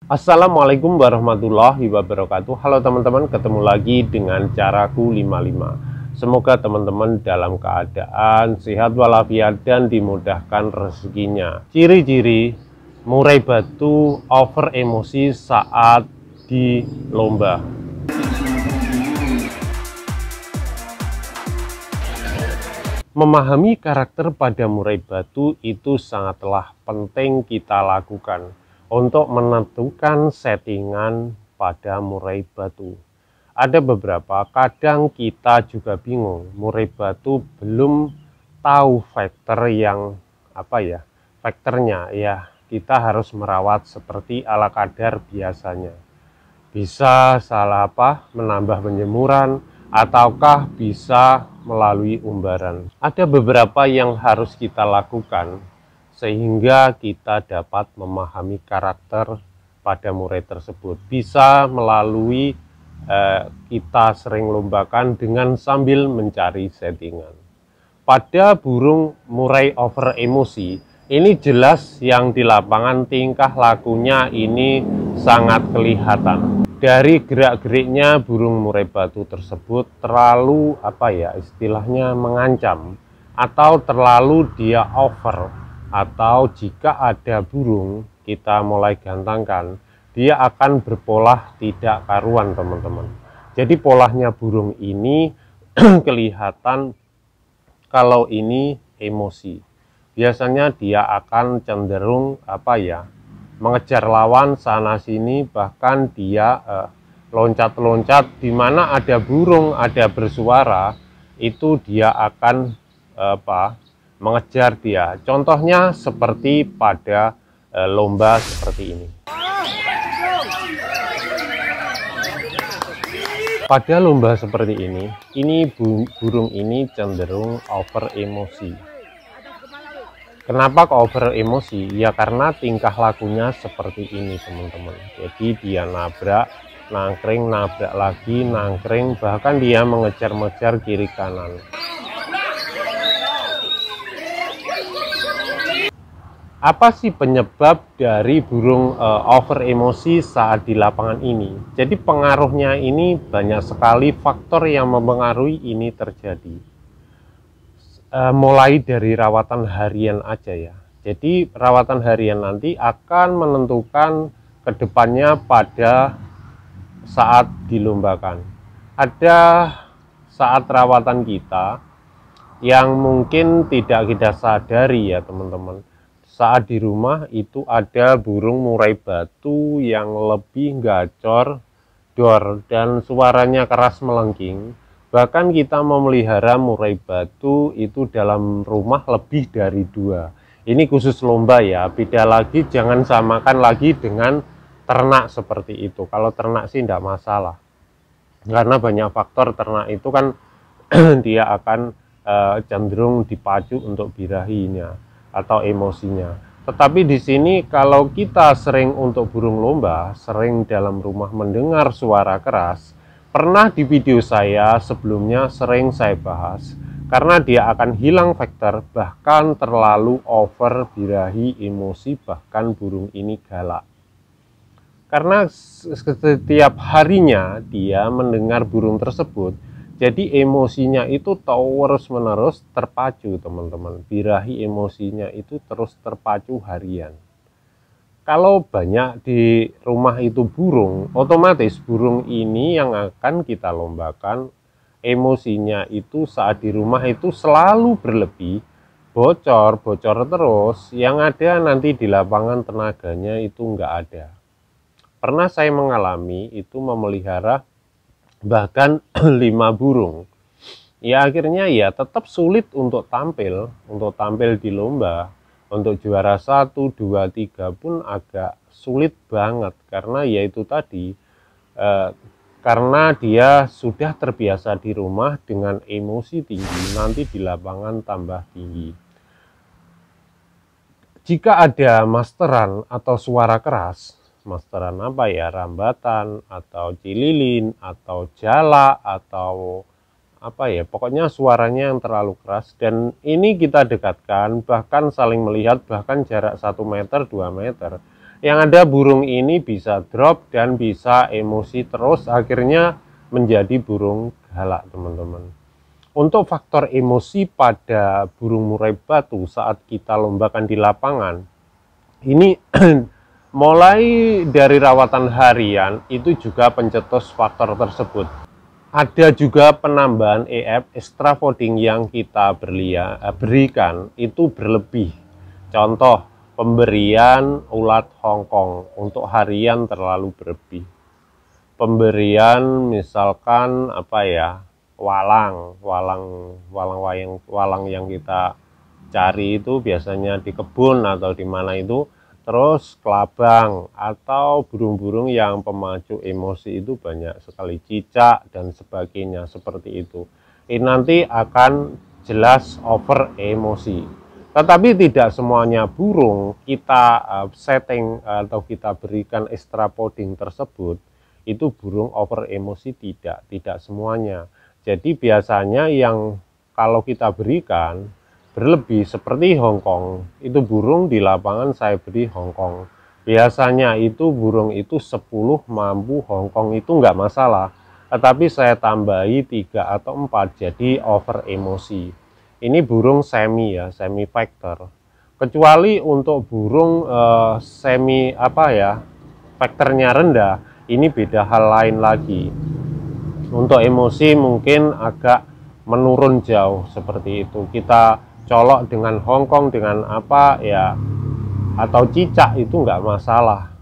Assalamualaikum warahmatullahi wabarakatuh. Halo teman-teman, ketemu lagi dengan Caraku 55. Semoga teman-teman dalam keadaan sehat walafiat dan dimudahkan rezekinya. Ciri-ciri murai batu over emosi saat di lomba. Memahami karakter pada murai batu itu sangatlah penting kita lakukan untuk menentukan settingan pada murai batu. Ada beberapa, kadang kita juga bingung, murai batu belum tahu faktor yang faktornya ya, kita harus merawat seperti ala kadar biasanya. Bisa salah menambah penjemuran, ataukah bisa melalui umbaran. Ada beberapa yang harus kita lakukan sehingga kita dapat memahami karakter pada murai tersebut. Bisa melalui kita sering lombakan dengan sambil mencari settingan. Pada burung murai over emosi, ini jelas yang di lapangan tingkah lakunya ini sangat kelihatan. Dari gerak-geriknya burung murai batu tersebut terlalu istilahnya mengancam, atau terlalu dia over, atau jika ada burung kita mulai gantangkan, dia akan berpolah tidak karuan teman-teman. Jadi polanya burung ini kelihatan kalau ini emosi. Biasanya dia akan cenderung mengejar lawan sana sini, bahkan dia loncat-loncat di mana ada burung, ada bersuara, itu dia akan mengejar dia. Contohnya seperti pada lomba seperti ini. Pada lomba seperti ini burung ini cenderung over emosi. Kenapa kok over emosi? Ya karena tingkah lakunya seperti ini teman-teman. Jadi dia nabrak, nangkring, nabrak lagi, nangkring, bahkan dia mengejar-ngejar kiri kanan. Apa sih penyebab dari burung over emosi saat di lapangan ini? Jadi pengaruhnya ini banyak sekali faktor yang mempengaruhi ini terjadi. Mulai dari rawatan harian aja ya. Jadi rawatan harian nanti akan menentukan kedepannya pada saat dilombakan. Ada saat rawatan kita yang mungkin tidak kita sadari ya teman-teman. Saat di rumah itu ada burung murai batu yang lebih gacor, dor, dan suaranya keras melengking. Bahkan kita memelihara murai batu itu dalam rumah lebih dari 2. Ini khusus lomba ya, beda lagi, jangan samakan lagi dengan ternak seperti itu. Kalau ternak sih tidak masalah, karena banyak faktor ternak itu kan dia akan cenderung dipacu untuk birahinya atau emosinya. Tetapi di sini kalau kita sering untuk burung lomba, sering dalam rumah mendengar suara keras, pernah di video saya sebelumnya sering saya bahas, karena dia akan hilang faktor, bahkan terlalu over birahi emosi, bahkan burung ini galak. Karena setiap harinya dia mendengar burung tersebut, jadi emosinya itu terus menerus terpacu teman-teman. Birahi emosinya itu terus terpacu harian. Kalau banyak di rumah itu burung, otomatis burung ini yang akan kita lombakan, emosinya itu saat di rumah itu selalu berlebih, bocor terus, yang ada nanti di lapangan tenaganya itu nggak ada. Pernah saya mengalami itu memelihara bahkan 5 burung. Ya akhirnya ya tetap sulit untuk tampil di lomba. Untuk juara 1, 2, 3 pun agak sulit banget, karena yaitu tadi karena dia sudah terbiasa di rumah dengan emosi tinggi, nanti di lapangan tambah tinggi. Jika ada masteran atau suara keras, masteran rambatan atau cililin atau jala atau pokoknya suaranya yang terlalu keras, dan ini kita dekatkan, bahkan saling melihat, bahkan jarak 1 meter 2 meter, Yang ada burung ini bisa drop dan bisa emosi terus, akhirnya menjadi burung galak, teman-teman. Untuk faktor emosi pada burung murai batu saat kita lombakan di lapangan, ini mulai dari rawatan harian itu juga pencetus faktor tersebut. Ada juga penambahan extra fooding yang kita berikan itu berlebih. Contoh, pemberian ulat Hongkong untuk harian terlalu berlebih. Pemberian misalkan walang yang kita cari itu biasanya di kebun atau di mana itu, terus kelabang atau burung-burung yang pemacu emosi itu banyak sekali, cicak dan sebagainya seperti itu. Ini nanti akan jelas over emosi. Tetapi tidak semuanya burung kita setting atau kita berikan extra fooding tersebut itu burung over emosi, tidak semuanya. Jadi biasanya yang kalau kita berikan berlebih seperti Hongkong, itu burung di lapangan saya beri Hongkong. Biasanya itu burung itu 10 mampu Hongkong itu nggak masalah. Tetapi saya tambahi 3 atau 4 jadi over emosi. Ini burung semi semi factor. Kecuali untuk burung faktornya rendah, ini beda hal lain lagi. Untuk emosi mungkin agak menurun jauh seperti itu. Kita colok dengan Hongkong dengan atau cicak itu nggak masalah.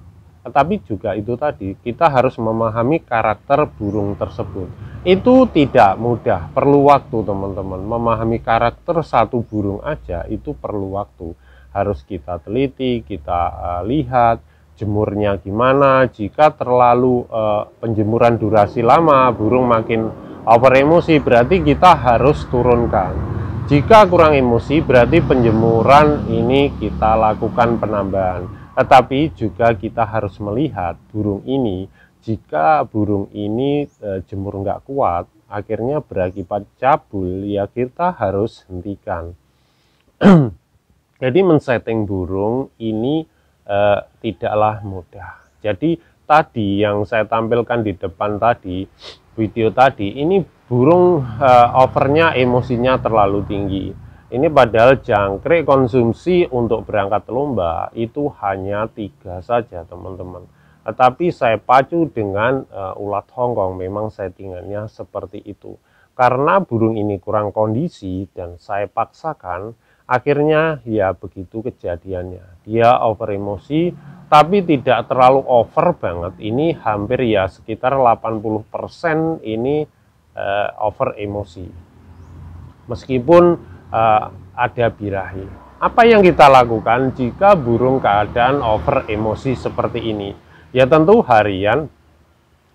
Tetapi juga itu tadi, kita harus memahami karakter burung tersebut. Itu tidak mudah, perlu waktu, teman-teman. Memahami karakter satu burung aja itu perlu waktu. Harus kita teliti, kita lihat jemurnya gimana. Jika terlalu penjemuran durasi lama, burung makin over emosi, berarti kita harus turunkan. Jika kurang emosi, berarti penjemuran ini kita lakukan penambahan. Tetapi juga kita harus melihat burung ini, jika burung ini jemur nggak kuat, akhirnya berakibat cabul, ya kita harus hentikan. Jadi men-setting burung ini tidaklah mudah. Jadi tadi yang saya tampilkan di depan tadi, video tadi, ini burung overnya emosinya terlalu tinggi. Ini padahal jangkrik konsumsi untuk berangkat lomba itu hanya 3 saja, teman-teman. Tetapi saya pacu dengan ulat Hongkong, memang settingannya seperti itu. Karena burung ini kurang kondisi dan saya paksakan, akhirnya ya begitu kejadiannya. Dia over emosi, tapi tidak terlalu over banget. Ini hampir ya sekitar 80% ini over emosi. Meskipun ada birahi. Apa yang kita lakukan jika burung keadaan over emosi seperti ini? Ya tentu harian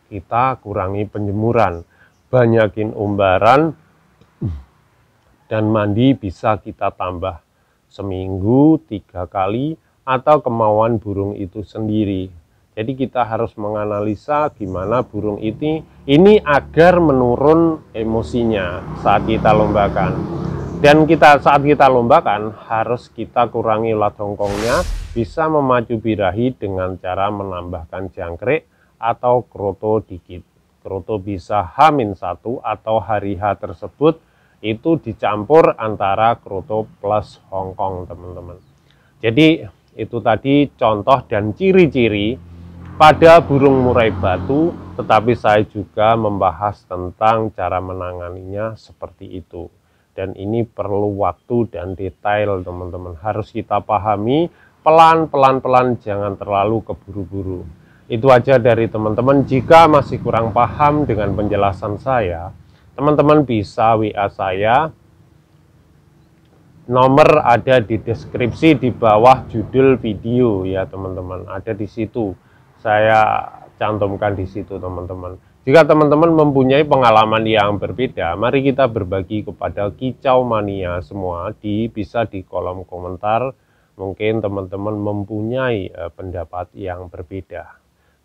kita kurangi penjemuran, banyakin umbaran, dan mandi bisa kita tambah seminggu 3 kali atau kemauan burung itu sendiri. Jadi kita harus menganalisa gimana burung ini agar menurun emosinya saat kita lombakan. Dan saat kita lombakan harus kita kurangi ulat Hongkongnya, bisa memacu birahi dengan cara menambahkan jangkrik atau kroto dikit. Kroto bisa H-1 atau hari H tersebut itu dicampur antara kroto plus Hongkong, teman-teman. Jadi itu tadi contoh dan ciri-ciri pada burung murai batu, tetapi saya juga membahas tentang cara menanganinya seperti itu. Dan ini perlu waktu dan detail, teman-teman. Harus kita pahami pelan-pelan, jangan terlalu keburu-buru. Itu aja dari teman-teman. Jika masih kurang paham dengan penjelasan saya, teman-teman bisa WA saya. Nomor ada di deskripsi di bawah judul video ya, teman-teman. Ada di situ. Saya cantumkan di situ, teman-teman. Jika teman-teman mempunyai pengalaman yang berbeda, mari kita berbagi kepada kicau mania semua bisa di kolom komentar. Mungkin teman-teman mempunyai pendapat yang berbeda.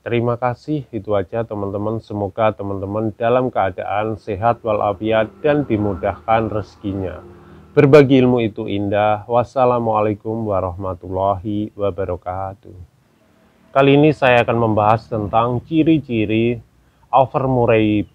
Terima kasih, itu aja teman-teman. Semoga teman-teman dalam keadaan sehat walafiat dan dimudahkan rezekinya. Berbagi ilmu itu indah. Wassalamualaikum warahmatullahi wabarakatuh. Kali ini saya akan membahas tentang ciri-ciri overmurray